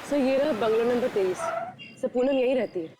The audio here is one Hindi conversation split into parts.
सर ये रहा बंगला नंबर 23। सर पूनम यही रहती है।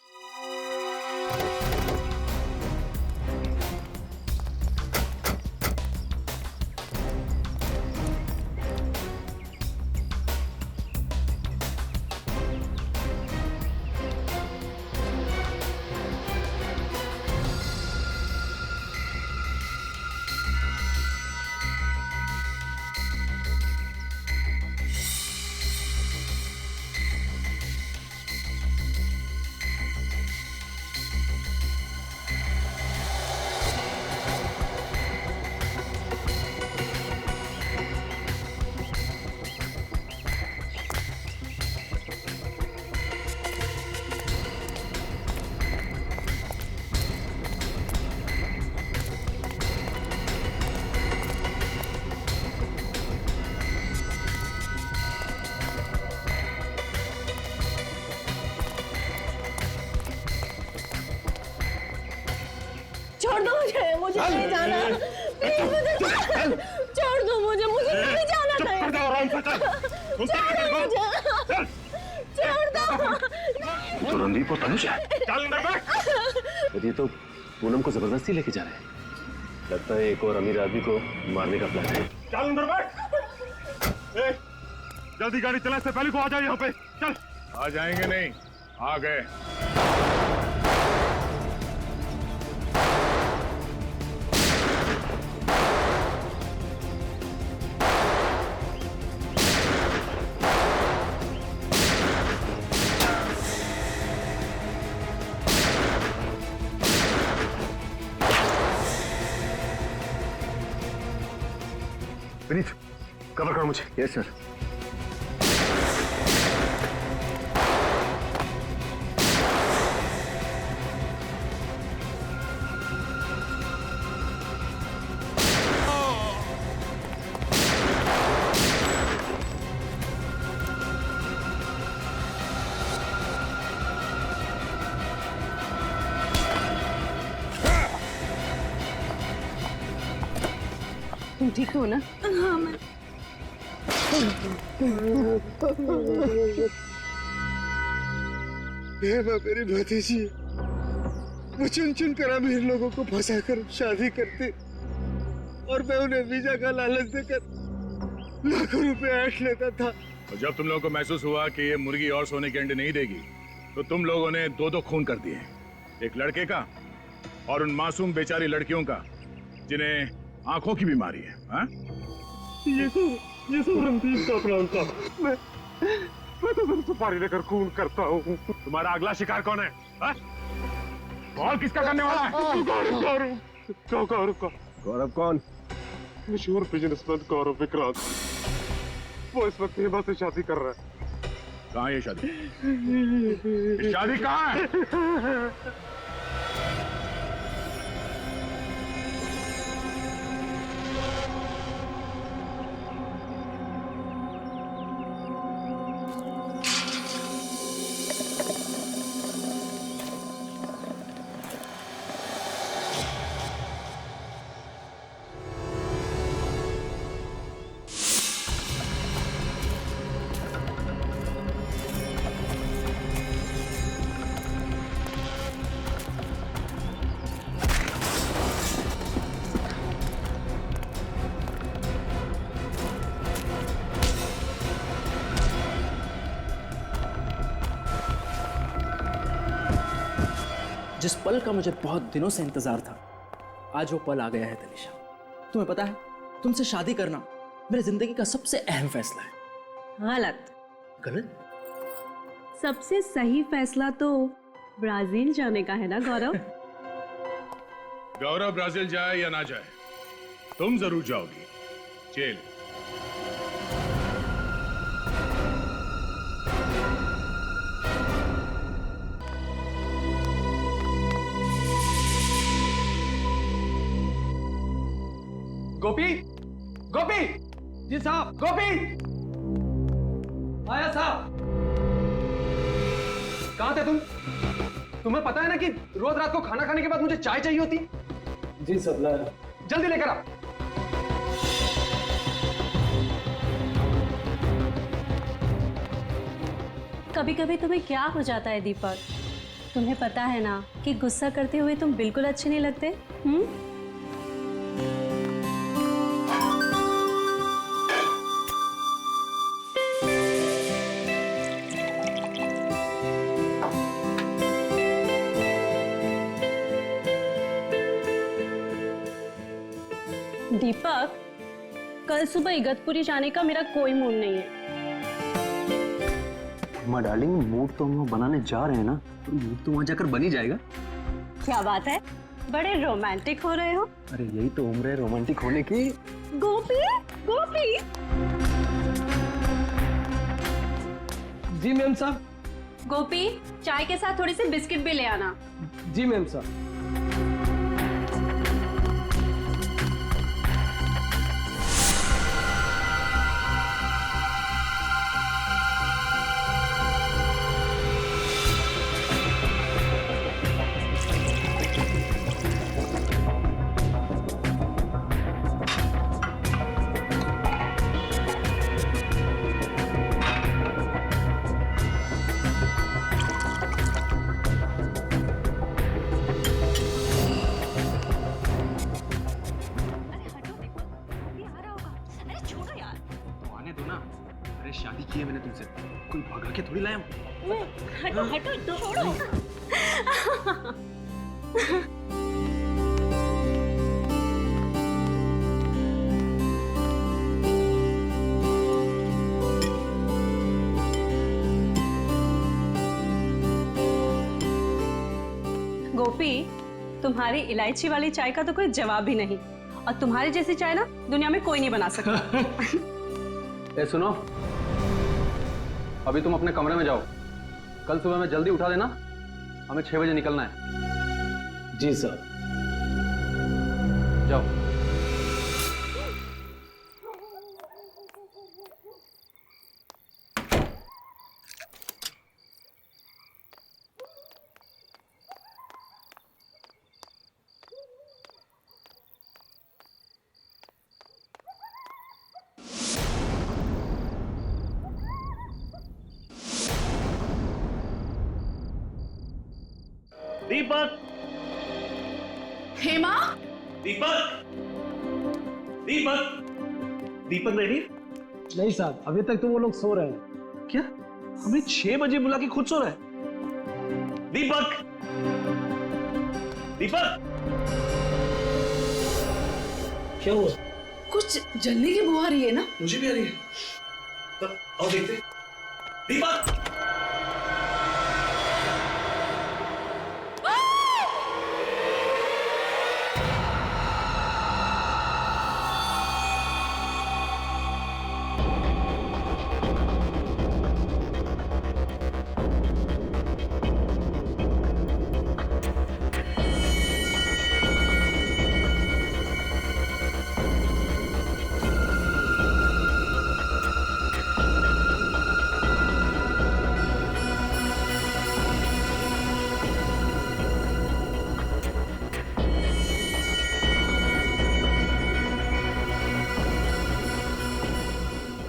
छोड़ दो मुझे नहीं जाना। प्लीज मुझे छोड़ दो, मुझे नहीं जाना कहीं। छोड़ दो। तो रणदीप और तनुज है। चल अंदर बैठ। ये तो पूनम को जबरदस्ती लेके जा रहे हैं। लगता है एक और अमीर आदमी को मारने का प्लान है। चल अंदर बैठ। जल्दी गाड़ी चला, इससे पहले को आ जाए यहाँ पे। चल। आ जाएंगे नहीं, आ गए। विनीत, कवर करो मुझे। Yes sir. तुम ठीक हो ना? हाँ मैं। मेरी भतीजी, वो चुन चुन कर अमीर लोगों को फंसा कर शादी करती और मैं उन्हें वीजा का लालच देकर लाखों रुपए ऐंठ लेता था। और जब तुम लोगों को महसूस हुआ कि ये मुर्गी और सोने के अंडे नहीं देगी, तो तुम लोगों ने दो दो खून कर दिए, एक लड़के का और उन मासूम बेचारी लड़कियों का जिन्हें आंखों की बीमारी है। हाँ? ये सब रणदीप का प्लान था। मैं तो सिर्फ सुपारी लेकर खून करता हूँ। तुम्हारा अगला शिकार कौन है? हाँ? और किसका करने वाला है? गौरव कौन? मशहूर बिजनेसमैन गौरव विक्रांत। वो इस वक्त हेमा से शादी कर रहा है। कहाँ है ये शादी? ये शादी कहाँ है? जिस पल का मुझे बहुत दिनों से इंतजार था, आज वो पल आ गया है तनिषा। तुम्हें पता है, तुमसे शादी करना मेरी जिंदगी का सबसे अहम फैसला है। गलत। गलत? सबसे सही फैसला तो ब्राजील जाने का है ना गौरव? गौरव ब्राजील जाए या ना जाए, तुम जरूर जाओगी जेल। गोपी, गोपी जी साहब, गोपी आया साहब। कहाँ थे तुम? तुम्हें पता है ना कि रोज रात को खाना खाने के बाद मुझे चाय चाहिए होती। जी सर, लाया। जल्दी लेकर आ। कभी कभी तुम्हें क्या हो जाता है दीपक? तुम्हें पता है ना कि गुस्सा करते हुए तुम बिल्कुल अच्छे नहीं लगते। दीपक, कल सुबह इगतपुरी जाने का मेरा कोई मूड नहीं है। माँ डार्लिंग, मूड तो हम लोग बनाने जा रहे हैं ना, तो मूड तो वहां जाकर बन ही जाएगा। क्या बात है, बड़े रोमांटिक हो रहे हो। अरे यही तो उम्र है रोमांटिक होने की। गोपी, गोपी। जी मैम साहब। गोपी, चाय के साथ थोड़ी सी बिस्किट भी ले आना। जी मैम साहब। अरे शादी की है मैंने तुमसे, कोई भगा के थोड़ी लाया हूं। हटो हटो, छोड़ो। गोपी, तुम्हारी इलायची वाली चाय का तो कोई जवाब ही नहीं, और तुम्हारी जैसी चाय ना दुनिया में कोई नहीं बना सकता। ए सुनो, अभी तुम अपने कमरे में जाओ, कल सुबह में जल्दी उठा देना, हमें 6 बजे निकलना है। जी सर। जाओ। दीपक, हेमा, दीपक, दीपक, दीपक रेडी? नहीं साहब, अभी तक तो वो लोग सो रहे हैं। क्या? हमें 6 बजे बुला के खुद सो रहा है? दीपक, दीपक, क्या हुआ? कुछ जलने की बू आ रही है ना? मुझे भी आ रही है। तब आओ देखते। दीपक,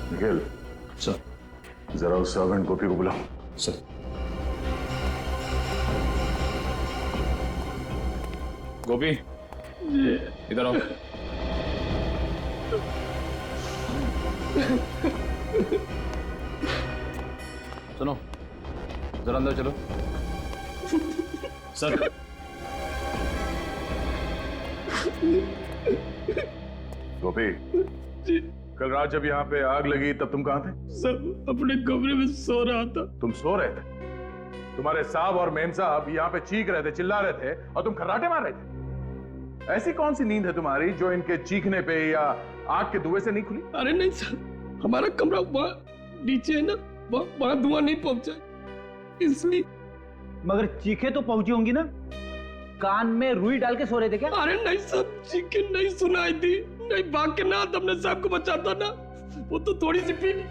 निखिल, सर। जरा उस सर्वेंट गोपी को बुलाओ। सर। गोपी, इधर आओ। सुनो, जरा अंदर चलो। सर। गोपी, कल रात जब यहाँ पे आग लगी तब तुम कहाँ थे? सर, अपने कमरे में सो रहा था। तुम सो रहे थे? तुम्हारे साहब और मेम साहब यहाँ पे चीख रहे थे, चिल्ला रहे थे और तुम खर्राटे मार रहे थे। ऐसी कौन सी नींद है तुम्हारी जो इनके चीखने पे या आग के धुएं से नहीं खुली? अरे नहीं सर, हमारा कमरा वहाँ नीचे है ना, वहाँ धुआं नहीं पहुंचा, इसलिए। मगर चीखे तो पहुंची होंगी ना? कान में रुई डाल के सो रहे थे क्या? अरे नहीं सर, चीखें नहीं सुनाई थी, नहीं भाग के ना अपने साहब को बचाता ना, वो तो थोड़ी सी पीनी।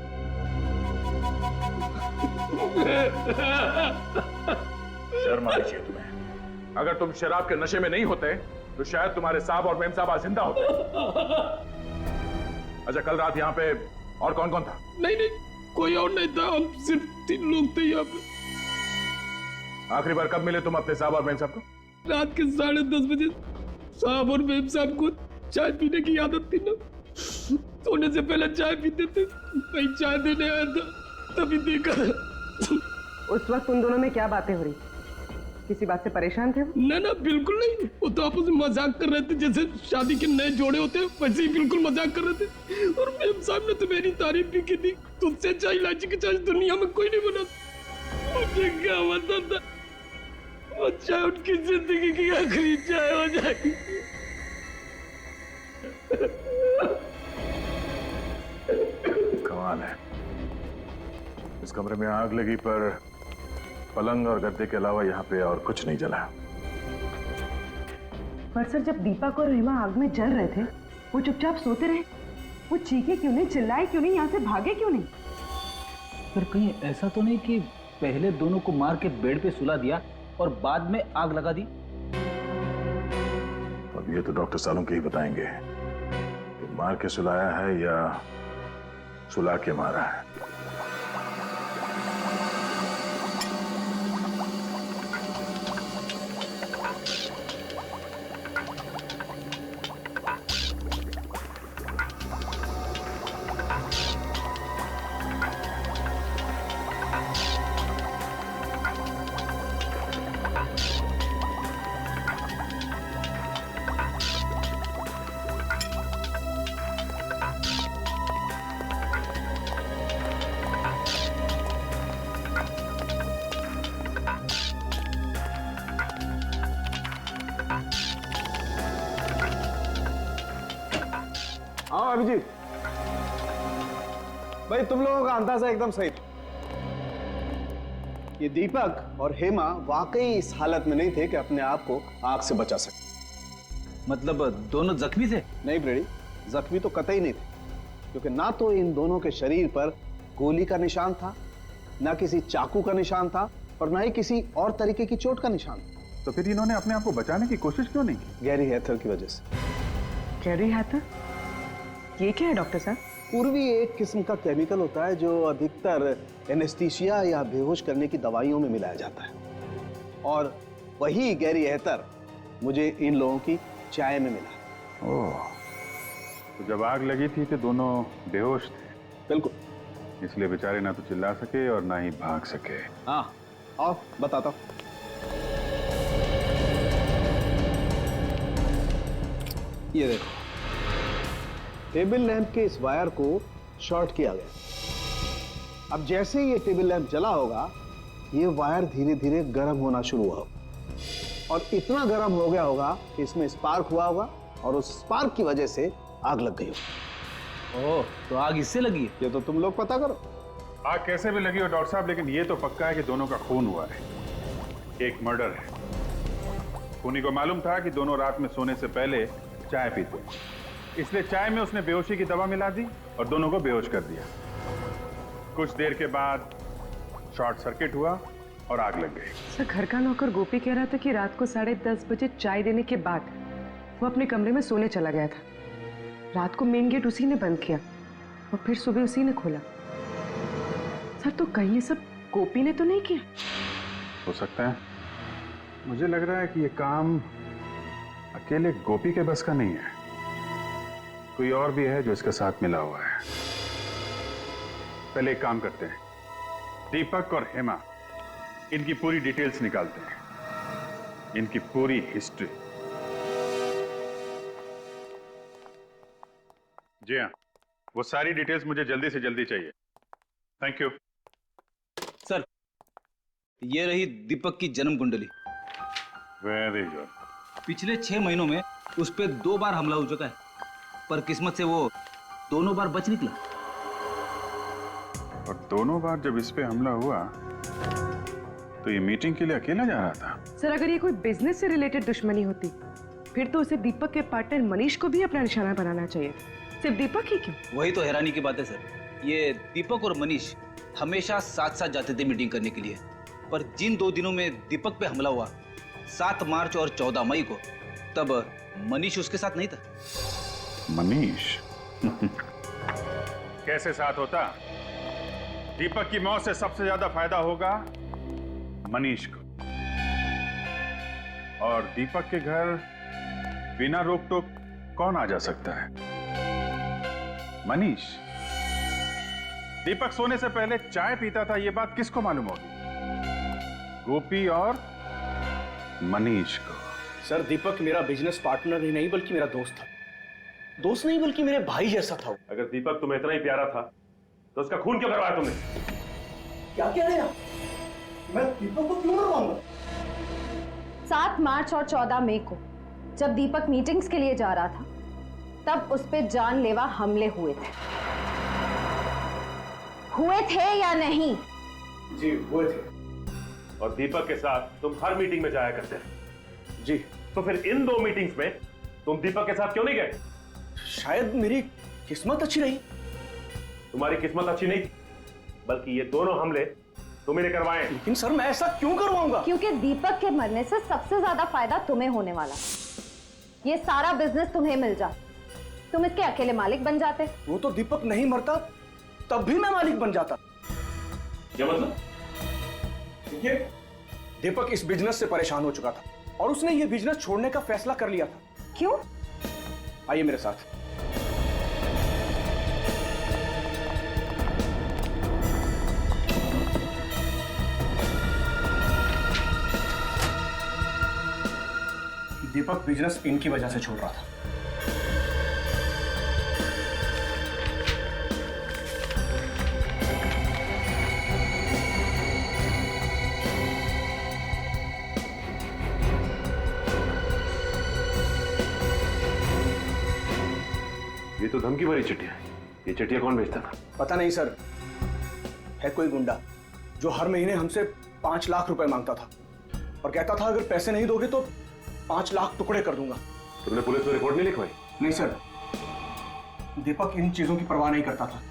शर्म आनी चाहिए तुम्हें। अगर तुम शराब के नशे में नहीं होते तो शायद तुम्हारे साहब और मेम साहब आज जिंदा होते। अच्छा, कल रात यहाँ पे और कौन कौन था? नहीं नहीं, कोई और नहीं था, हम सिर्फ 3 लोग थे यहाँ पे। आखिरी बार कब मिले तुम अपने साहब और मेम साहब को? रात के 10:30 बजे साहब और मेम साहब को चाय पीने की आदत थी ना, सोने से पहले चाय पीते थे। मैं चाय देने आया था, तभी देखा। उस वक्त उन दोनों में क्या बातें हो रही? किसी बात से परेशान थे वो? ना ना, बिल्कुल नहीं। वो तो आपस में मजाक कर रहे थे, जैसे शादी के नए जोड़े होते हैं वैसे ही बिल्कुल मजाक कर रहे थे। और मेम साहब ने तो मेरी तारीफ भी की थी, तुझसे चाय इलायची की चाय दुनिया में कोई नहीं बना। मुझे क्या पता था वो चाय उनकी जिंदगी की आखिरी चाय हो जाएगी। कमाल है, इस कमरे में आग लगी पर पलंग और गद्दे के अलावा यहाँ पे और कुछ नहीं जला। पर सर, जब दीपक और हेमा आग में जल रहे थे वो चुपचाप सोते रहे। वो चीखे क्यों नहीं, चिल्लाए क्यों नहीं, यहाँ से भागे क्यों नहीं? पर कहीं ऐसा तो नहीं कि पहले दोनों को मार के बेड पे सुला दिया और बाद में आग लगा दी? अब ये तो डॉक्टर सालों के ही बताएंगे कि मार के सुलाया है या सुला के मारा है। हाँ अभिजीत भाई, तुम लोगों का अंदाजा एकदम सही था। ये दीपक और हेमा वाकई इस हालत में नहीं थे कि अपने आप को आग से बचा सके। मतलब दोनों जख्मी थे? नहीं ब्रेडी, जख्मी तो कतई नहीं थे, क्योंकि ना तो इन दोनों के शरीर पर गोली का निशान था, ना किसी चाकू का निशान था, और ना ही किसी और तरीके की चोट का निशान था। तो फिर इन्होंने अपने आप को बचाने की कोशिश क्यों नहीं की? गैरी हैथर की वजह से। गैरी हैथर? ये क्या है डॉक्टर साहब? पूर्वी एक किस्म का केमिकल होता है जो अधिकतर एनेस्थीसिया या बेहोश करने की दवाइयों में मिलाया जाता है, और वही गैरी हैथर मुझे इन लोगों की चाय में मिला। ओह, तो जब आग लगी थी तो दोनों बेहोश थे? बिल्कुल, इसलिए बेचारे ना तो चिल्ला सके और ना ही भाग सके। हाँ, आओ बताता हूं। ये देखो, टेबल लैंप के इस वायर को शॉर्ट किया गया। अब जैसे ही ये टेबल लैंप जला होगा, ये वायर धीरे धीरे गर्म होना शुरू हुआ, और इतना गर्म हो गया होगा कि इसमें स्पार्क हुआ होगा, और उस स्पार्क की वजह से आग लग गई होगी। ओह, तो आग इससे लगी? ये तो तुम लोग पता करो। आग कैसे भी लगी हो डॉक्टर साहब, लेकिन ये तो पक्का है कि दोनों का खून हुआ है। एक मर्डर है। खूनी को मालूम था कि दोनों रात में सोने से पहले चाय पीते, इसलिए चाय में उसने बेहोशी की दवा मिला दी और दोनों को बेहोश कर दिया। कुछ देर के बाद शॉर्ट सर्किट हुआ और आग लग गई। सर, घर का नौकर गोपी कह रहा था कि रात को 10:30 बजे चाय देने के बाद वो अपने कमरे में सोने चला गया था। रात को मेन गेट उसी ने बंद किया और फिर सुबह उसी ने खोला। सर, तो कहीं ये सब गोपी ने तो नहीं किया? हो सकता है। मुझे लग रहा है कि ये काम अकेले गोपी के बस का नहीं है, कोई और भी है जो इसके साथ मिला हुआ है। पहले एक काम करते हैं, दीपक और हेमा, इनकी पूरी डिटेल्स निकालते हैं, इनकी पूरी हिस्ट्री। जी हाँ, वो सारी डिटेल्स मुझे जल्दी से जल्दी चाहिए। थैंक यू सर, ये रही दीपक की जन्म कुंडली। Very good. पिछले 6 महीनों में उस पर 2 बार हमला हो चुका है, पर किस्मत से वो दोनों बार बच निकला। और दोनों बार जब इस पे हमला हुआ तो ये मीटिंग के लिए अकेला जा रहा था। सर, अगर ये कोई बिजनेस से रिलेटेड दुश्मनी होती फिर तो उसे दीपक के पार्टनर मनीष को भी अपना निशाना बनाना चाहिए, सिर्फ दीपक ही क्यों? वही तो हैरानी की बात है सर। ये दीपक और मनीष हमेशा साथ साथ जाते थे मीटिंग करने के लिए, पर जिन 2 दिनों में दीपक पे हमला हुआ, 7 मार्च और 14 मई को, तब मनीष उसके साथ नहीं था। मनीष कैसे साथ होता? दीपक की मौत से सबसे ज्यादा फायदा होगा मनीष को। और दीपक के घर बिना रोक टोक कौन आ जा सकता है? मनीष। दीपक सोने से पहले चाय पीता था, यह बात किसको मालूम होगी? गोपी और मनीष को। सर, दीपक मेरा बिजनेस पार्टनर ही नहीं बल्कि मेरा दोस्त था। दोस्त नहीं बल्कि मेरे भाई जैसा था। अगर दीपक तुम्हें इतना ही प्यारा था तो उसका खून क्यों करवाया तुमने? क्या कह रहे हैं? मैं दीपक को क्यों मरवाऊंगा? 7 मार्च और 14 मई को जब दीपक मीटिंग्स के लिए जा रहा था तब उस पे जानलेवा हमले हुए थे या नहीं? जी हुए थे। और दीपक के साथ तुम हर मीटिंग में जाया करते थे। जी। तो फिर इन 2 मीटिंग्स में तुम दीपक के साथ क्यों नहीं गए? शायद मेरी किस्मत अच्छी रही। तुम्हारी किस्मत अच्छी नहीं, बल्कि ये दोनों हमले तुम्ही ने करवाए। लेकिन सर, मैं ऐसा क्यों करवाऊंगा? क्योंकि दीपक के मरने से सबसे ज्यादा फायदा तुम्हें होने वाला। ये सारा बिजनेस तुम्हें मिल जा, तुम इसके अकेले मालिक बन जाते। वो तो दीपक नहीं मरता तब भी मैं मालिक बन जाता। क्या मतलब? देखिए, दीपक इस बिजनेस से परेशान हो चुका था और उसने ये बिजनेस छोड़ने का फैसला कर लिया था। क्यों? आइए मेरे साथ। दीपक बिजनेस इनकी वजह से छोड़ रहा था। ये तो धमकी भरी चिट्ठियां है। ये चिट्ठियां कौन भेजता था? पता नहीं सर, है कोई गुंडा जो हर महीने हमसे 5 लाख रुपए मांगता था और कहता था अगर पैसे नहीं दोगे तो 5 लाख टुकड़े कर दूंगा। तुमने पुलिस में रिपोर्ट नहीं लिखवाई? नहीं सर, दीपक इन चीजों की परवाह नहीं करता था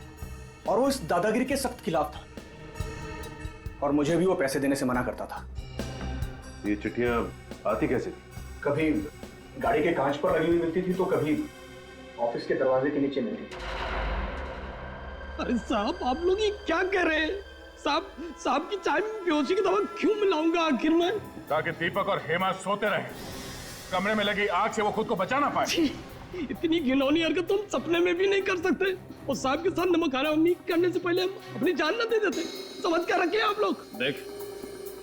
और वो इस दादागिरी के सख्त खिलाफ था और मुझे भी वो पैसे देने से मना करता था। ये चिट्ठियां आती कैसे थी? कभी गाड़ी के कांच पर लगी हुई मिलती थी तो कभी ऑफिस के दरवाजे के नीचे मिलती थी। अरे साहब, आप लोग ये क्या कह रहे हैं? साहब की चाय में बेहोशी की दवा क्यों मिलाऊंगा आखिर में? ताकि दीपक और हेमा सोते रहे, कमरे में लगी आग से वो खुद को बचा ना पाए। इतनी घिनौनी हरकत तुम सपने में भी नहीं कर सकते। और साहब के साथ नमक हरामी करने से पहले हम अपनी जान न दे देते। समझ कर रखे आप लोग। देख,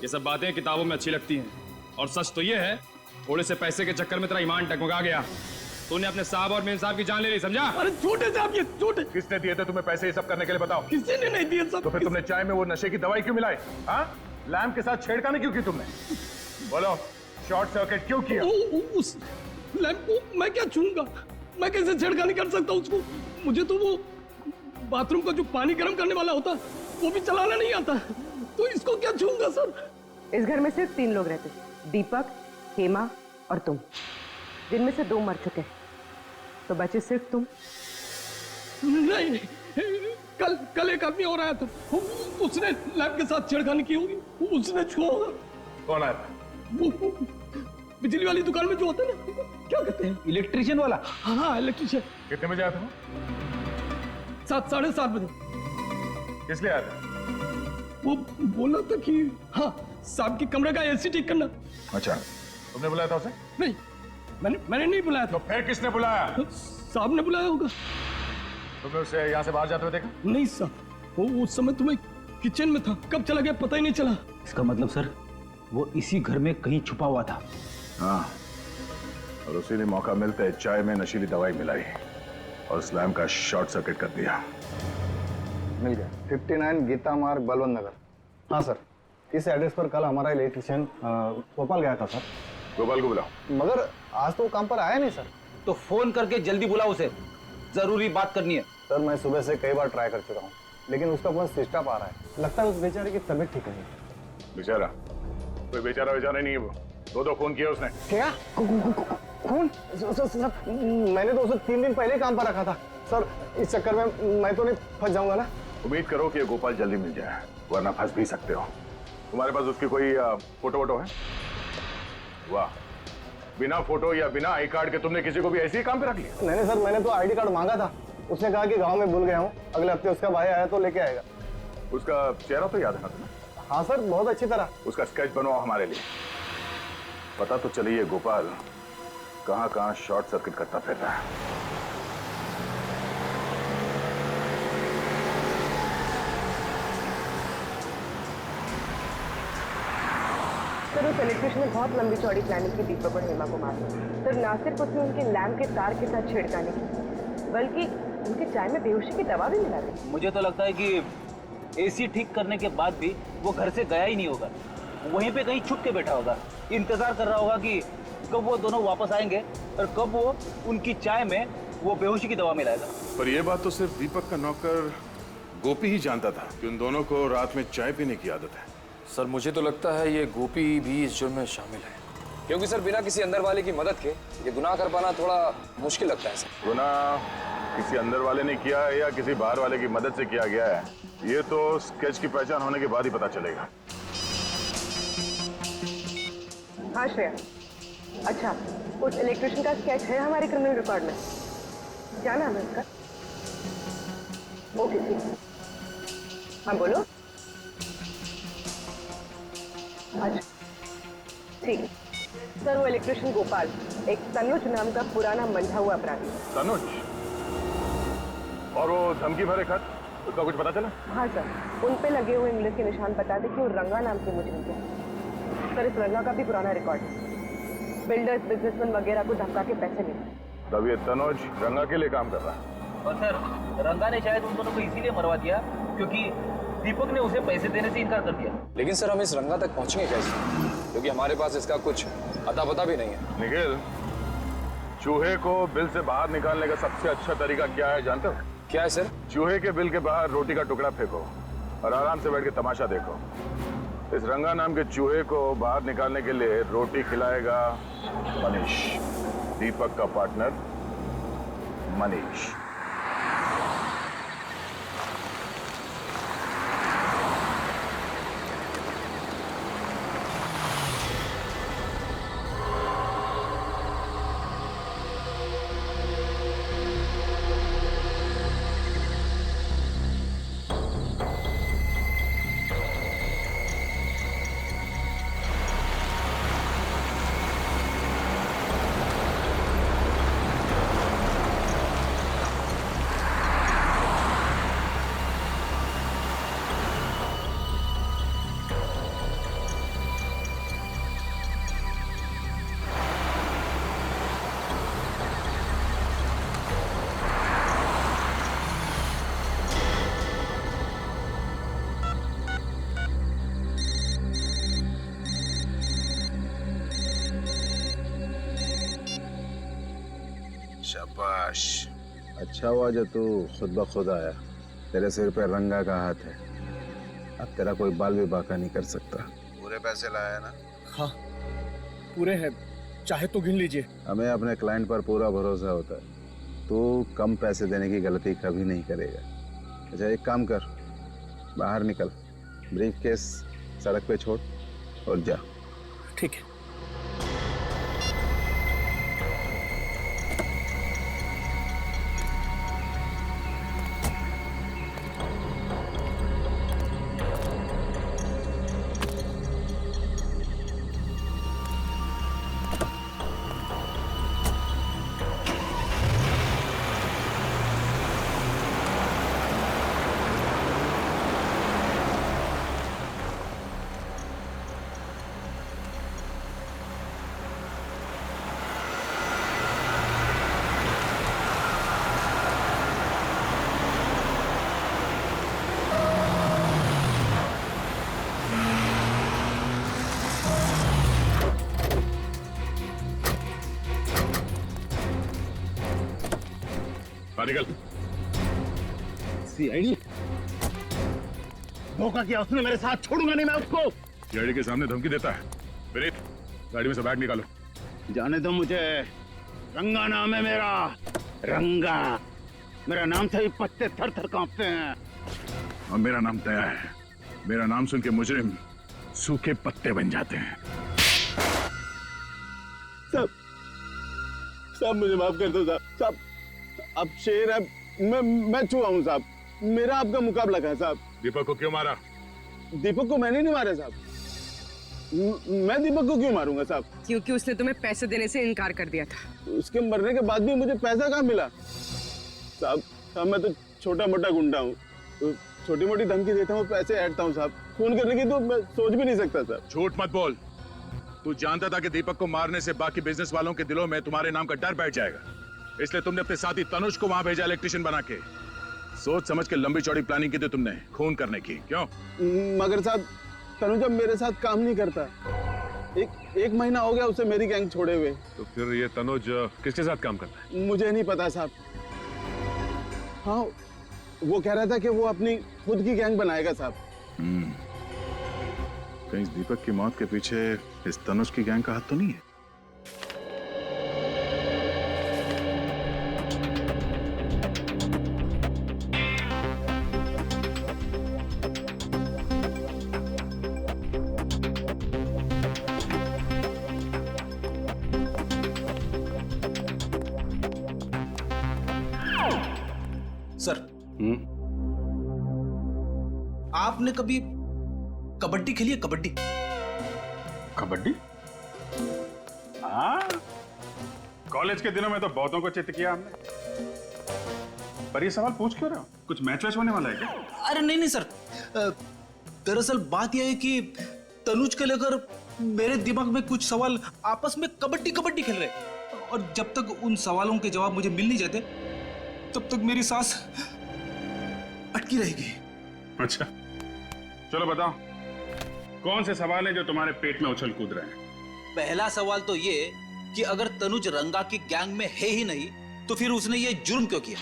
ये सब बातें किताबों में अच्छी लगती हैं और सच तो ये है, थोड़े से पैसे के चक्कर में तेरा ईमान टकमका गया। तूने अपने साहब और मेरे साहब की जान ले ली, समझा? अरे झूठे साहब, ये झूठे। किसने दिए थे तुम्हें पैसे ये सब करने के लिए, बताओ? किसी ने नहीं दिए सब। तो फिर तुमने चाय में वो नशे की दवाई क्यों मिलाई? हाँ, लैम्प के साथ छेड़खानी क्यों की तुमने? बोलो, शॉर्ट सर्किट क्यों किया? उस लैम्प को मैं क्या छूंगा? मैं कैसे छेड़खानी कर सकता हूँ उसको? मुझे तो वो बाथरूम का जो पानी गर्म करने वाला होता वो भी चलाना नहीं आता, तो इसको क्या छूंगा सर? इस घर में सिर्फ 3 लोग रहते, दीपक, हेमा और तुम, जिनमें से 2 मर चुके, तो बचे सिर्फ तुम। नहीं, कल एक आदमी और आया था, उसने लैब के साथ छेड़खानी की होगी, उसने छुआ होगा। कौन आया था? वो बिजली वाली दुकान में जो होता है ना, क्या कहते हैं? इलेक्ट्रिशियन वाला? हाँ, इलेक्ट्रिशियन। कितने बजे आया था? 7-7:30 बजे। किस लिए आया था? वो बोला था कि हाँ, साहब के कमरे का एसी ठीक करना। अच्छा, तुमने बुलाया था उसे? नहीं, मैंने नहीं बुलाया था। तो फिर किसने बुलाया? साहब ने बुलाया होगा। तुमने उसे यहाँ से बाहर जाते हुए देखा? नहीं साहब, वो उस समय तुम्हें किचन में था, कब चला गया पता ही नहीं चला। इसका मतलब सर, वो इसी घर में कहीं छुपा हुआ था। हाँ, और उसी ने मौका मिलते चाय में नशीली दवाई मिलाई और स्लैम का शॉर्ट सर्किट कर दिया। मिल गया। 59 गीता मार्ग, बलवंत नगर। हाँ सर, इस एड्रेस पर कल हमारा इलेक्ट्रिशियन भोपाल गया था सर। गोपाल को बुलाओ। मगर आज तो काम पर आया नहीं सर। तो फोन करके जल्दी बुलाओ उसे, जरूरी बात करनी है। सर, मैं सुबह से कई बार ट्राई कर चुका हूँ, लेकिन उसका फोन स्विच ऑफ आ रहा है। लगता है उस बेचारे की तबीयत ठीक नहीं है। बेचारा? कोई बेचारा नहीं है वो, 2 खून किया उसने। क्या खून? सर, मैंने तो उसे 3 दिन पहले काम पर रखा था सर। इस चक्कर में मैं तो नहीं फंस जाऊंगा ना? उम्मीद करो कि गोपाल जल्दी मिल जाए, वरना फंस भी सकते हो। तुम्हारे पास उसकी कोई फोटो वोटो है? वाह, बिना फोटो या बिना आई कार्ड के तुमने किसी को भी ऐसे ही काम पे रख लिया? नहीं सर, मैंने तो आईडी कार्ड मांगा था। उसने कहा कि गांव में भूल गया हूँ, अगले हफ्ते उसका भाई आया तो लेके आएगा। उसका चेहरा तो याद है ना तुम्हें? हाँ सर, बहुत अच्छी तरह। उसका स्केच बनवाओ हमारे लिए। पता तो चले ये गोपाल कहां कहां शॉर्ट सर्किट करता फिरता है। सर उस इलेक्ट्रिशियन ने बहुत लंबी चौड़ी प्लानिंग की दीपक और हेमा को मारने। सर ना सिर्फ उसने उनके लैम्प के तार के साथ छेड़खानी की, बल्कि उनके चाय में बेहोशी की दवा भी मिला दी। मुझे तो लगता है कि एसी ठीक करने के बाद भी वो घर से गया ही नहीं होगा, वहीं पे कहीं छुप के बैठा होगा, इंतजार कर रहा होगा कि कब वो दोनों वापस आएंगे और कब वो उनकी चाय में वो बेहोशी की दवा मिलाएगा। पर यह बात तो सिर्फ दीपक का नौकर गोपी ही जानता था कि उन दोनों को रात में चाय पीने की आदत है। सर मुझे तो लगता है ये गोपी भी इस जुर्म में शामिल है, क्योंकि सर बिना किसी अंदर वाले की मदद के ये गुनाह कर पाना थोड़ा मुश्किल लगता है सर। गुनाह किसी अंदर वाले ने किया है या किसी बाहर वाले की मदद से किया गया है, ये तो स्केच की पहचान होने के बाद ही पता चलेगा। हाँ श्रेया, अच्छा उस इलेक्ट्रिशियन का स्केच है हमारे क्रिमिनल रिकॉर्ड में? क्या नाम है उसका? ओके ठीक। हाँ बोलो। अच्छा ठीक। सर वो इलेक्ट्रिशियन गोपाल एक तनुज नाम का पुराना मंझा हुआ अपराधी। तनुज? और वो धमकी भरे खत, उसका कुछ पता चला? हाँ सर, उन पे लगे हुए इंग्लिश के निशान बताते कि वो रंगा नाम के मुजरिम थे। सर इस रंगा का भी पुराना रिकॉर्ड है, बिल्डर्स बिजनेसमैन वगैरह को धमका के पैसे लेते। तब ये तनुज रंगा के लिए काम कर रहा है। और सर रंगा ने शायद उन दोनों को इसीलिए मरवा दिया क्योंकि दीपक ने उसे पैसे देने से इनकार कर दिया। लेकिन सर हम इस रंगा तक पहुंचेंगे कैसे, क्योंकि हमारे पास इसका कुछ अता पता भी नहीं है। निखिल, चूहे को बिल से बाहर निकालने का सबसे अच्छा तरीका क्या है जानते हो? क्या है सर? चूहे के बिल के बाहर रोटी का टुकड़ा फेंको और आराम से बैठ के तमाशा देखो। इस रंगा नाम के चूहे को बाहर निकालने के लिए रोटी खिलाएगा मनीष, दीपक का पार्टनर मनीष। शाबाश, अच्छा हुआ जो तू खुद ब खुद आया। तेरे सिर पे रंगा का हाथ है, अब तेरा कोई बाल भी बाका नहीं कर सकता। पूरे पैसे लाया ना? हाँ पूरे हैं, चाहे तो गिन लीजिए। हमें अपने क्लाइंट पर पूरा भरोसा होता है, तू कम पैसे देने की गलती कभी नहीं करेगा। अच्छा एक काम कर, बाहर निकल, ब्रीफ केस सड़क पे छोड़ और जा। ठीक है। निकल। सीआईडी धोखा किया उसने मेरे साथ, छोड़ूंगा नहीं मैं उसको। सीआईडी के सामने धमकी देता है। विनीत, गाड़ी में से बैग निकालो। जाने दो मुझे, रंगा नाम है मेरा, रंगा। मेरा नाम से ही पत्ते थर थर कांपते हैं। और मेरा नाम दया है, मेरा नाम सुन के मुजरिम सूखे पत्ते बन जाते हैं। साहब मुझे माफ कर दो साहब। साहब अब शेर है, मैं चूहा हूँ साहब, मेरा आपका मुकाबला है साहब। दीपक को क्यों मारा? दीपक को मैंने नहीं मारा साहब। मैं दीपक को क्यों मारूंगा साहब? क्योंकि उसने तुम्हें पैसे देने से इनकार कर दिया था। उसके मरने के बाद भी मुझे पैसा कहाँ मिला साहब? साहब मैं तो छोटा मोटा गुंडा हूँ, तो छोटी मोटी धमकी देता हूँ, पैसे ऐंठता हूँ साहब। खून करने की तो मैं सोच भी नहीं सकता साहब। झूठ मत बोल। तू जानता था कि दीपक को मारने से बाकी बिजनेस वालों के दिलों में तुम्हारे नाम का डर बैठ जाएगा, इसलिए तुमने अपने साथी तनुज को वहां भेजा इलेक्ट्रिशियन बना के। सोच समझ के लंबी चौड़ी प्लानिंग की थी तुमने खून करने की, क्यों? मगर साहब तनुज अब मेरे साथ काम नहीं करता। एक महीना हो गया उसे मेरी गैंग छोड़े हुए। तो फिर ये तनुज किसके साथ काम करता है? मुझे नहीं पता साहब। हाँ, वो कह रहा था कि वो अपनी खुद की गैंग बनाएगा साहब। कहीं इस दीपक की मौत के पीछे इस तनुज की गैंग का हाथ तो नहीं है? सर, आपने कभी कबड्डी खेली है? कबड्डी? कबड्डी? हाँ, कॉलेज के दिनों में तो बहुतों को चित किया हमने। पर ये सवाल पूछ क्यों रहे हो? कुछ मैच वैच होने वाला है क्या? अरे नहीं नहीं सर, दरअसल बात यह है कि तनुज को लेकर मेरे दिमाग में कुछ सवाल आपस में कबड्डी कबड्डी खेल रहे हैं, और जब तक उन सवालों के जवाब मुझे मिल नहीं जाते तब तक मेरी सांस अटकी रहेगी। अच्छा, चलो बताओ, कौन से सवाल है जो तुम्हारे पेट में उछल कूद रहे हैं? पहला सवाल तो ये कि अगर तनुज रंगा की गैंग में है ही नहीं तो फिर उसने ये जुर्म क्यों किया?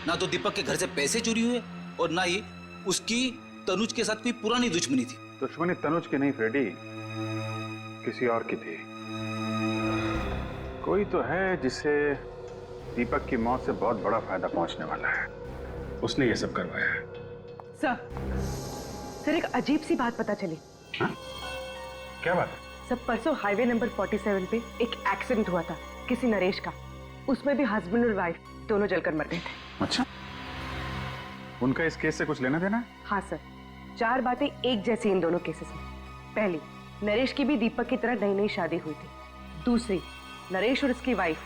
ना तो दीपक के घर से पैसे चोरी हुए और ना ही उसकी तनुज के साथ कोई पुरानी दुश्मनी थी। दुश्मनी तनुज की नहीं फ्रेडी, किसी और की थी। कोई तो है जिसे दीपक की मौत से बहुत बड़ा फायदा पहुंचने वाला है, उसने ये सब करवाया है। सर, एक अजीब सी बात पता चली। हाँ? क्या बात है? सब परसों हाईवे नंबर 47 पे एक एक्सीडेंट हुआ था किसी नरेश का। उसमें भी हस्बैंड और वाइफ दोनों जलकर मर गए थे। अच्छा, उनका इस केस से कुछ लेना देना है? हाँ सर, 4 बातें एक जैसी इन दोनों केसेस में। पहली, नरेश की भी दीपक की तरह नई नई शादी हुई थी। दूसरी, नरेश और उसकी वाइफ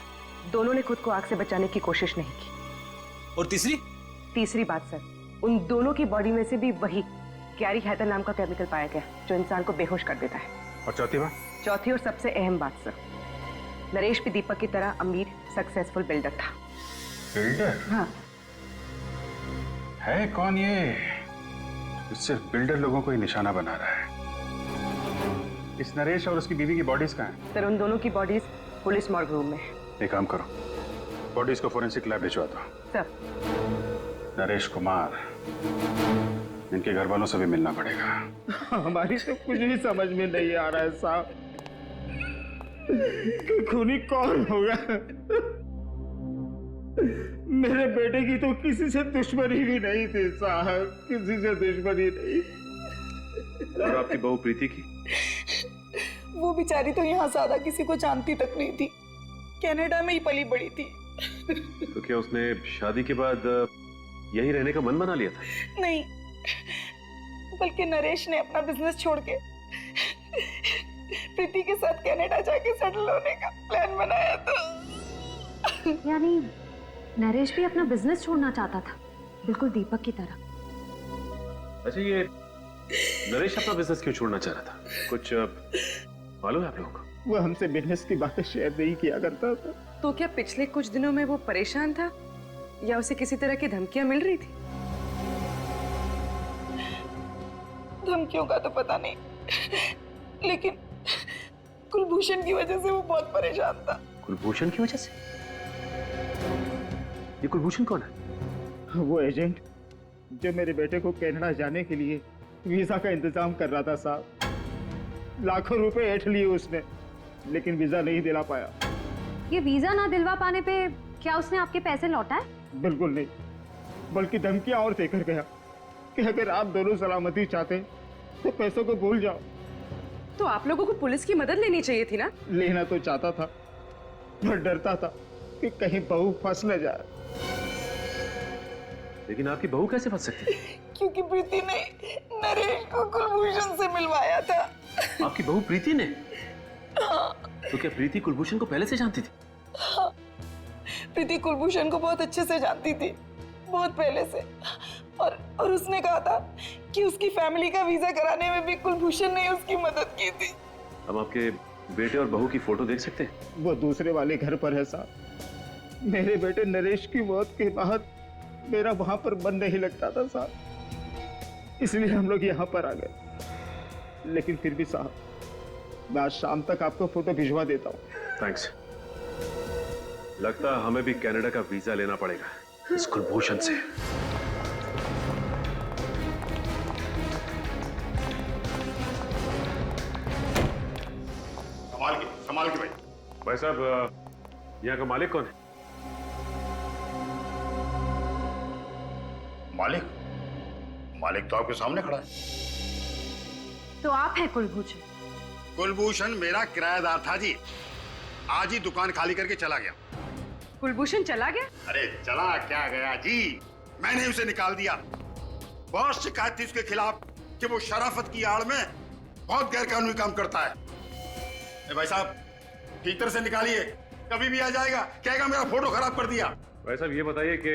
दोनों ने खुद को आग से बचाने की कोशिश नहीं की। और तीसरी बात सर, उन दोनों की बॉडी में से भी वही कैरी हैथर नाम का केमिकल पाया गया जो इंसान को बेहोश कर देता है। और चौथी बात? चौथी और सबसे अहम बात सर, नरेश भी दीपक की तरह अमीर सक्सेसफुल बिल्डर था। बिल्डर? हाँ। है कौन ये सिर्फ बिल्डर लोगों को ही निशाना बना रहा है? इस नरेश और उसकी बीवी की बॉडीज कहाँ हैं? सर, उन दोनों की बॉडीज पुलिस मॉर्ग रूम में है। एक काम करो, बॉडीज को फोरेंसिक लैब भिजवा दो। सर, नरेश कुमार, इनके घर वालों से भी मिलना पड़ेगा। हमारी तो कुछ भी समझ में नहीं आ रहा है साहब कि खूनी कौन होगा। मेरे बेटे की तो किसी से दुश्मनी भी नहीं थी साहब, किसी से दुश्मनी नहीं। और आपकी बहू प्रीति की? वो बेचारी तो यहाँ ज्यादा किसी को जानती तक नहीं थी, कनाडा में ही पली बड़ी थी। तो क्या उसने शादी के बाद यही रहने का मन बना लिया था? नहीं, बल्कि नरेश ने अपना बिजनेस छोड़ के प्रीति के साथ कनाडा जाके सेटल होने का प्लान बनाया था। यानी नरेश भी अपना बिजनेस छोड़ना चाहता था, बिल्कुल दीपक की तरह। अच्छा, ये नरेश अपना बिजनेस क्यों छोड़ना चाह रहा था? कुछ मालूम है आप लोगों को? वो हमसे बिजनेस की बातें शेयर नहीं किया करता था। तो क्या पिछले कुछ दिनों में वो परेशान था या उसे किसी तरह की धमकियां मिल रही थी? धमकियों का तो पता नहीं, लेकिन कुलभूषण की वजह से वो बहुत परेशान था। कुलभूषण की वजह से? ये कुलभूषण कौन है? वो एजेंट जो मेरे बेटे को कनाडा जाने के लिए वीजा का इंतजाम कर रहा था साहब। लाखों रुपए ऐंठ लिए उसने, लेकिन वीजा नहीं दिला पाया। ये वीजा ना दिलवा पाने पे क्या उसने आपके पैसे लौटाए? बिल्कुल नहीं, बल्कि धमकियां और देकर गया कि अगर आप दोनों सलामती चाहते तो पैसों को भूल जाओ। तो आप लोगों को पुलिस की मदद लेनी चाहिए थी ना? लेना तो चाहता था, पर डरता था कि कहीं बहू फंस न जाए। लेकिन आपकी बहू कैसे फंस सकती है? क्योंकि प्रीति ने नरेश को कुलभूषण से मिलवाया था। आपकी बहू प्रीति ने? हाँ। तो क्या प्रीति कुलभूषण को पहले से जानती थी? हाँ, प्रीति कुलभूषण को बहुत अच्छे से जानती थी, बहुत पहले से। और उसने कहा था कि उसकी फैमिली का वीजा कराने में भी कुलभूषण ने उसकी मदद की थी। हम आपके बेटे और बहू की फोटो देख सकते हैं? वो दूसरे वाले घर पर है साहब। मेरे बेटे नरेश की मौत के बाद मेरा वहां पर मन नहीं लगता था साहब, इसलिए हम लोग यहाँ पर आ गए। लेकिन फिर भी साहब, मैं आज शाम तक आपको फोटो भिजवा देता हूँ। थैंक्स। लगता है हमें भी कनाडा का वीजा लेना पड़ेगा इस कुलभूषण से। संभाल के भाई। भाई साहब, यहाँ का मालिक कौन है? मालिक तो आपके सामने खड़ा है। तो आप हैं कुलभूषण? कुलभूषण मेरा किराएदार था जी, आज ही दुकान खाली करके चला गया। कुलभूषण चला गया? अरे चला क्या गया जी, मैंने उसे निकाल दिया। बहुत शिकायत थी उसके खिलाफ कि वो शराफत की आड़ में बहुत गैरकानूनी काम करता है। भाई साहब, ठीक तरह से निकालिए, कभी भी आ जाएगा, कहेगा मेरा फोटो खराब कर दिया। भाई साहब, ये बताइए कि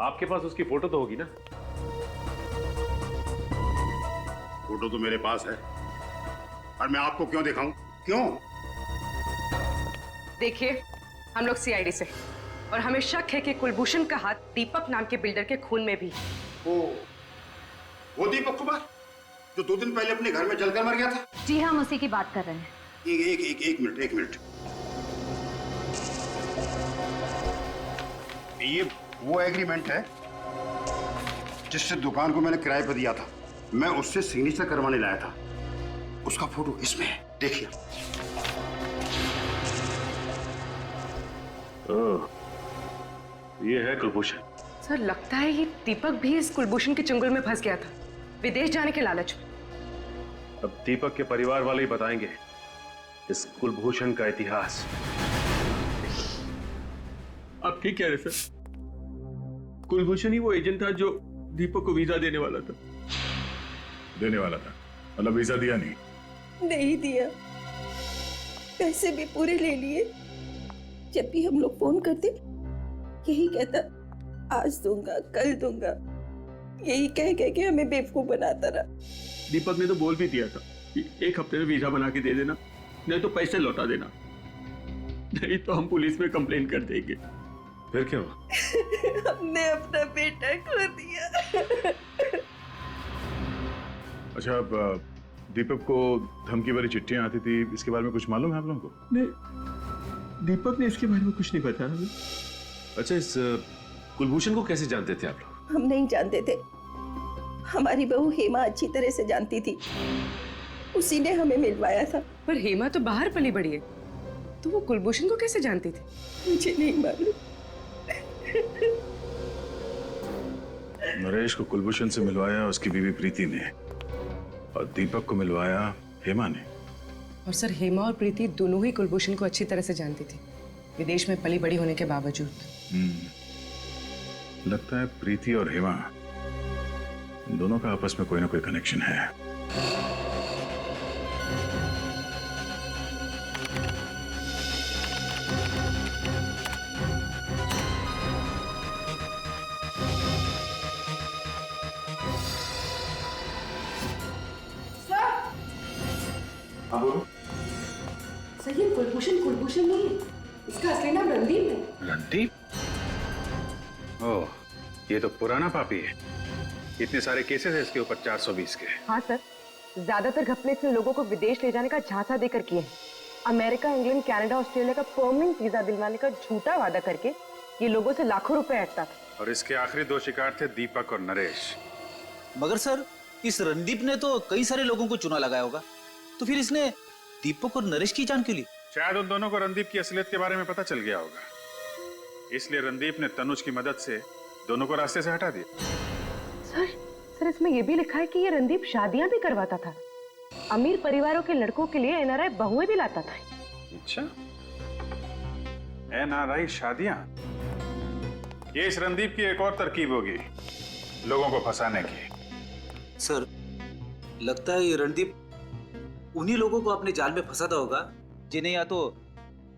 आपके पास उसकी फोटो तो होगी ना? फोटो तो मेरे पास है, और मैं आपको क्यों दिखाऊं? क्यों? देखिए, हम लोग सीआईडी से, और हमें शक है कि कुलभूषण का हाथ दीपक नाम के बिल्डर के खून में भी। वो दीपक कुमार जो 2 दिन पहले अपने घर में जलकर मर गया था? जी हम उसी की बात कर रहे हैं। एक मिनट। ये वो एग्रीमेंट है जिससे दुकान को मैंने किराए पर दिया था। मैं उससे सिग्नेचर करवाने लाया था। उसका फोटो इसमें है, देखिए। ये है कुलभूषण। सर, लगता है ये दीपक भी इस कुलभूषण के चंगुल में फंस गया था, विदेश जाने के लालच में। अब दीपक के परिवार वाले ही बताएंगे इस कुलभूषण का इतिहास। आप ठीक कह रहे सर, कुलभूषण ही वो एजेंट था जो दीपक को वीजा देने वाला था। मतलब वीजा दिया नहीं दिया, पैसे भी पूरे ले लिए। जब भी हम लोग फोन करते यही कहता, आज दूंगा, कल दूंगा, यही कह के हमें बेवकूफ बनाता रहा। दीपक ने तो बोल भी दिया था कि 1 हफ्ते में वीजा बना के दे देना, नहीं तो पैसे लौटा देना, नहीं तो हम पुलिस में कंप्लेन कर देंगे। फिर क्या हुआ? हमने अपना बेटा खो दिया। अच्छा, अब दीपक को धमकी भरी चिट्ठियां आती थी, इसके बारे में कुछ मालूम है आप लोगों को? नहीं, दीपक ने इसके बारे में कुछ नहीं बताया हमें। अच्छा, इस कुलभूषण को कैसे जानते थे आप लोग? हम नहीं जानते थे, हमारी बहू हेमा अच्छी तरह से जानती थी, उसी ने हमें मिलवाया था। पर हेमा तो बाहर पली बड़ी है, तो वो कुलभूषण को कैसे जानती थी? मुझे नहीं मालूम। नरेश को कुलभूषण से मिलवाया उसकी बीवी प्रीति ने, और दीपक को मिलवाया हेमा ने। और सर, हेमा और प्रीति दोनों ही कुलभूषण को अच्छी तरह से जानती थी, विदेश में पली बड़ी होने के बावजूद। लगता है प्रीति और हेमा दोनों का आपस में कोई ना कोई कनेक्शन है। हाँ बोलो। सर, ये कुलभूषण नहीं है, इसका असली नाम रणदीप है। रणदीप? ओह, ये तो पुराना पापी है। इतने सारे केसेस है इसके ऊपर 420 के। हाँ सर, ज्यादातर घपले इसने लोगों को विदेश ले जाने का झांसा देकर किए हैं। अमेरिका, इंग्लैंड, कनाडा, ऑस्ट्रेलिया का परमानेंट वीजा दिलवाने का झूठा वादा करके ये लोगों से लाखों रुपए ऐंठता था। और इसके आखिरी 2 शिकार थे दीपक और नरेश। मगर सर, इस रणदीप ने तो कई सारे लोगों को चुना लगाया होगा, तो फिर इसने दीपक और नरेश की जान क्यों ली? शायद उन दोनों को रणदीप की असलियत के बारे में पता चल गया होगा, इसलिए रणदीप ने तनुज की मदद से दोनों को रास्ते से हटा दिया। सर, इसमें यह भी लिखा है कि ये रणदीप शादियां भी करवाता था, अमीर परिवारों के लड़कों के लिए एनआरआई बहुएं भी लाता था। अच्छा, एनआरआई शादियां? ये इस रणदीप की एक और तरकीब होगी लोगों को फंसाने की। सर, लगता है ये रणदीप उन्हीं लोगों को अपने जाल में फंसाता होगा जिन्हें या तो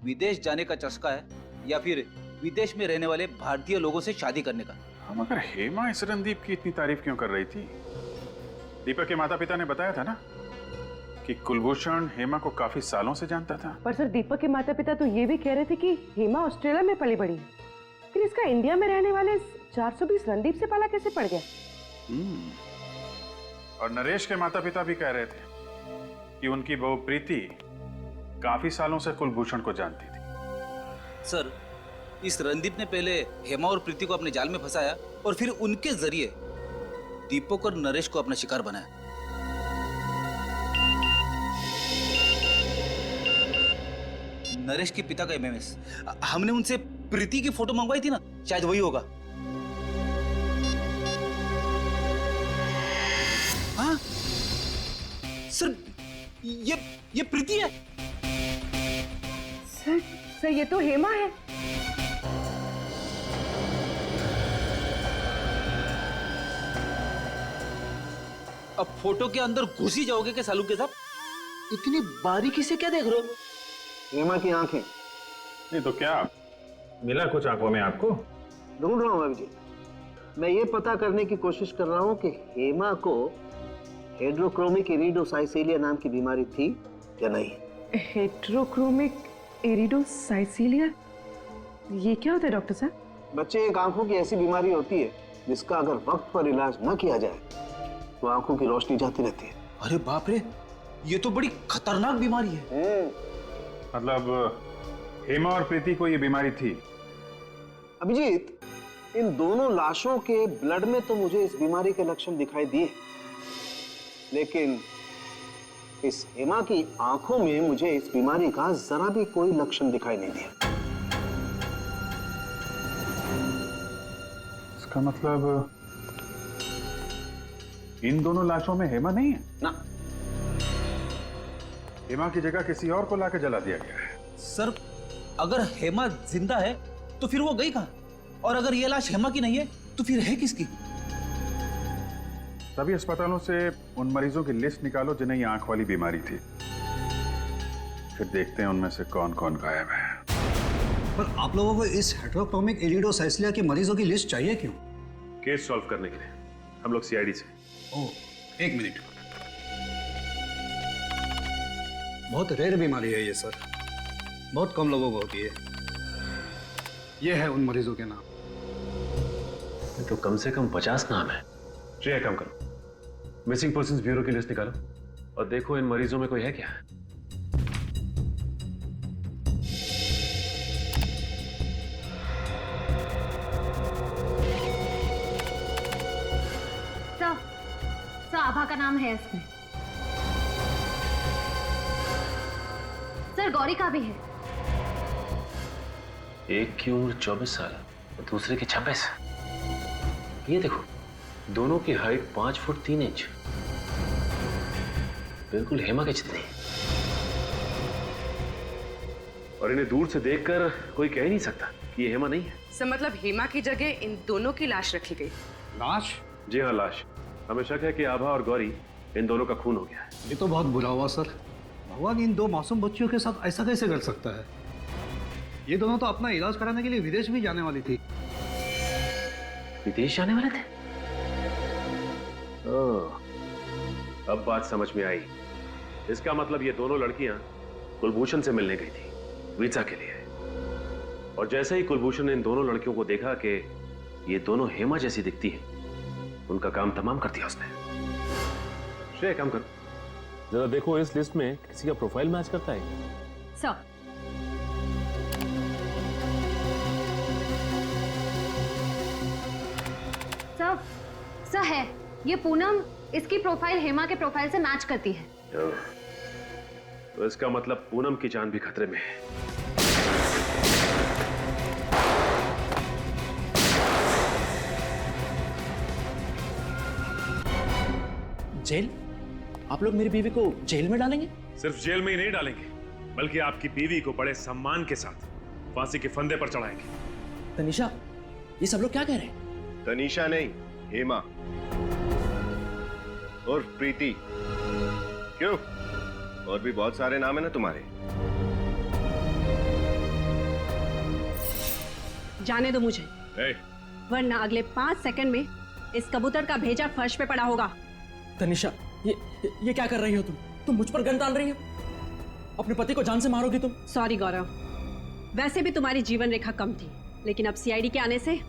विदेश जाने का चस्का है या फिर विदेश में रहने वाले भारतीय लोगों से शादी करने का। मगर हेमा इस रणदीप की इतनी तारीफ क्यों कर रही थी? दीपक के माता पिता ने बताया था ना कि कुलभूषण हेमा को काफी सालों से जानता था। पर सर, दीपक के माता पिता तो ये भी कह रहे थे कि हेमा ऑस्ट्रेलिया में पली बड़ी है, फिर इसका इंडिया में रहने वाले 420 रणदीप से पाला कैसे पड़ गया? और नरेश के माता पिता भी कह रहे थे कि उनकी बहू प्रीति काफी सालों से कुलभूषण को जानती थी। सर, इस रणदीप ने पहले हेमा और प्रीति को अपने जाल में फंसाया और फिर उनके जरिए दीपक और नरेश को अपना शिकार बनाया। नरेश के पिता का एमएमएस, हमने उनसे प्रीति की फोटो मंगवाई थी ना, शायद वही होगा। हाँ सर, ये प्रीति है। सर ये तो हेमा है। अब फोटो के अंदर घुस ही जाओगे क्या सालू के साथ? इतनी बारीकी से क्या देख रहे हो? हेमा की आंखें। नहीं तो क्या मिला कुछ आंखों में आपको? ढूंढ रहा हूँ अभी। मैं ये पता करने की कोशिश कर रहा हूँ कि हेमा को हेड्रोक्रोमिक इरिडोसाइसिलिया नाम की बीमारी थी या नहीं। हेड्रोक्रोमिक इरिडोसाइसिलिया, ये क्या होता है डॉक्टर साहब? बच्चे, एक आंखों की ऐसी बीमारी होती है जिसका अगर वक्त पर इलाज न किया जाए तो आंखों की रोशनी जाती रहती है। अरे बाप रे, ये तो बड़ी खतरनाक बीमारी है। मतलब हेमा और प्रीति को ये बीमारी थी? अभिजीत, इन दोनों लाशों के ब्लड में तो मुझे इस बीमारी के लक्षण दिखाई दिए, लेकिन इस हेमा की आंखों में मुझे इस बीमारी का जरा भी कोई लक्षण दिखाई नहीं दिया। इसका मतलब इन दोनों लाशों में हेमा नहीं है ना। हेमा की जगह किसी और को लाकर जला दिया गया है। सर, अगर हेमा जिंदा है तो फिर वो गई कहां? और अगर ये लाश हेमा की नहीं है तो फिर है किसकी? सभी अस्पतालों से उन मरीजों की लिस्ट निकालो जिन्हें ये आंख वाली बीमारी थी, फिर देखते हैं उनमें से कौन कौन गायब है। पर आप लोगों को इस हेट्रोक्रोमिक इरिडोसाइसिलिया के मरीजों की लिस्ट चाहिए क्यों? केस सॉल्व करने के लिए। हम लोग सीआईडी से। ओह, एक मिनट। बहुत रेयर बीमारी है ये सर, बहुत कम लोगों को होती है। ये है उन मरीजों के नाम। तो कम से कम 50 नाम है। श्रेया, काम करो, मिसिंग पर्संस ब्यूरो की लिस्ट निकालो और देखो इन मरीजों में कोई है क्या। सर, आभा का नाम है इसमें। सर, गौरी का भी है। एक की उम्र 24 साल और दूसरे की 26। ये देखो, दोनों की हाइट 5 फुट 3 इंच, बिल्कुल हेमा के जितनी। और इन्हें दूर से देखकर कोई कह ही नहीं सकता कि ये हेमा नहीं है। सर, मतलब हेमा की जगह इन दोनों की लाश रखी गई। लाश? जी हाँ, लाश। हमें शक है कि आभा और गौरी, इन दोनों का खून हो गया है। ये तो बहुत बुरा हुआ सर। भगवान इन दो मासूम बच्चियों के साथ ऐसा कैसे कर सकता है? ये दोनों तो अपना इलाज कराने के लिए विदेश भी जाने वाली थी। विदेश जाने वाले थे? ओह, अब बात समझ में आई। इसका मतलब ये दोनों लड़कियां कुलभूषण से मिलने गई थी वीजा के लिए, और जैसे ही कुलभूषण ने इन दोनों लड़कियों को देखा कि ये दोनों हेमा जैसी दिखती है, उनका काम तमाम कर दिया उसने। श्रेय, काम करो, जरा देखो इस लिस्ट में किसी का प्रोफाइल मैच करता है। सर, सर है, ये पूनम इसकी प्रोफाइल हेमा के प्रोफाइल से मैच करती है। तो इसका मतलब पूनम की जान भी खतरे में है। जेल? आप लोग मेरी बीवी को जेल में डालेंगे? सिर्फ जेल में ही नहीं डालेंगे, बल्कि आपकी बीवी को बड़े सम्मान के साथ फांसी के फंदे पर चढ़ाएंगे। तनीषा, ये सब लोग क्या कह रहे हैं? तनीषा नहीं, हेमा। उर्फ प्रीति। क्यों, और भी बहुत सारे नाम है ना तुम्हारे? जाने दो मुझे, ए, वरना अगले 5 सेकंड में इस कबूतर का भेजा फर्श पे पड़ा होगा। तनिषा, ये क्या कर रही हो तुम? तुम मुझ पर गन तान रही हो? अपने पति को जान से मारोगी तुम? सॉरी गौरव, वैसे भी तुम्हारी जीवन रेखा कम थी, लेकिन अब सीआईडी के आने से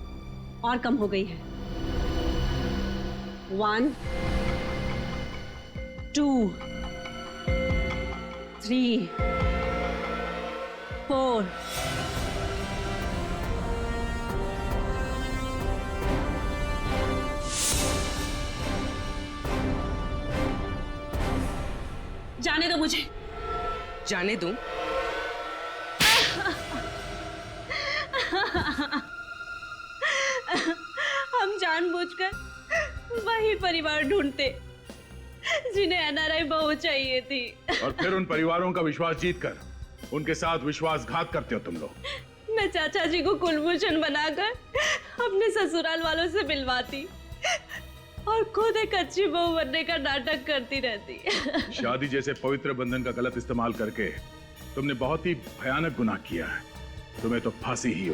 और कम हो गई है। 1 2 3 4 जाने दो मुझे। जाने दूं? हम जानबूझकर वही परिवार ढूंढते जिन्हें एनआरआई बहू चाहिए थी, और फिर उन परिवारों का विश्वास जीतकर उनके साथ विश्वासघात करते हो तुम लोग। मैं चाचा जी को कुलभूषण बनाकर अपने ससुराल वालों से मिलवाती और खुद एक अच्छी बहू बनने का नाटक करती रहती। शादी जैसे पवित्र बंधन का गलत इस्तेमाल करके तुमने बहुत ही भयानक गुनाह किया है। तुम्हें तो फांसी ही